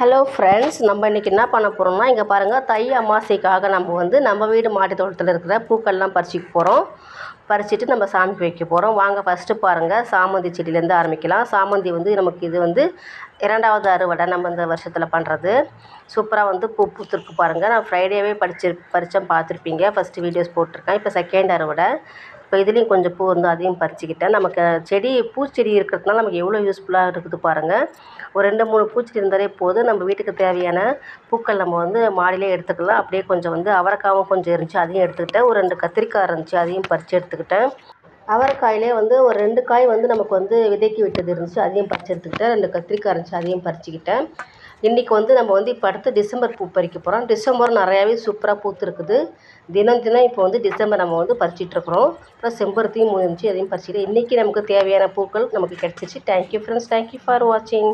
Hello friends, நம்ம இன்றைக்கி என்ன பண்ண போகிறோம்னா, இங்கே பாருங்கள், தை அமாவாசைக்காக நம்ம வீடு மாடி தோட்டத்தில் இருக்கிற பூக்கள்லாம் பறிச்சிக்க போகிறோம். பறிச்சுட்டு நம்ம சாமிக்கு வைக்க போகிறோம். வாங்க ஃபஸ்ட்டு பாருங்கள், சாமந்தி செடியிலேருந்து ஆரம்பிக்கலாம். சாமந்தி நமக்கு இது 2வது அறுவடை நம்ம இந்த வருஷத்தில் பண்ணுறது. சூப்பராக பூ பூத்துருக்கு பாருங்கள். நான் ஃப்ரைடேவே பறித்தேன், பார்த்துருப்பீங்க. ஃபஸ்ட்டு வீடியோஸ் போட்டிருக்கேன். இப்போ செகண்ட் அறுவடை. இப்போ இதுலேயும் கொஞ்சம் பூ அதையும் பறிச்சுக்கிட்டேன். நமக்கு பூச்செடி இருக்கிறதுனால நமக்கு எவ்வளோ யூஸ்ஃபுல்லாக இருக்குது பாருங்கள். ஒரு 2-3 பூச்செடி இருந்தாலே போதும். நம்ம வீட்டுக்கு தேவையான பூக்கள் நம்ம மாடியிலே எடுத்துக்கலாம். அப்படியே கொஞ்சம் அவரைக்காவும் கொஞ்சம் இருந்துச்சு, அதையும் எடுத்துக்கிட்டேன். ஒரு 2 கத்திரிக்காய் இருந்துச்சு, அதையும் பறித்து எடுத்துக்கிட்டேன். அவரைக்காயிலே ஒரு 2 காய் நமக்கு விதைக்கு விட்டது இருந்துச்சு, அதையும் பறித்து எடுத்துக்கிட்டேன். 2 கத்திரிக்காய் இருந்துச்சு, அதையும் பறிச்சுக்கிட்டேன். இன்றைக்கி நம்ம இப்போ அடுத்து டிசம்பர் பூ பறிக்க போகிறோம். டிசம்பர் நிறையாவே சூப்பராக பூத்துருக்குது. தினம் இப்போ டிசம்பர் நம்ம பறிச்சிட்ருக்குறோம். அப்புறம் செம்பருத்தியும் இருந்துச்சு, அதையும் பறிச்சுக்கிட்டு இன்றைக்கி நமக்கு தேவையான பூக்கள் நமக்கு கிடச்சிச்சு. தேங்க்யூ ஃப்ரெண்ட்ஸ், தேங்க்யூ ஃபார் வாட்சிங்.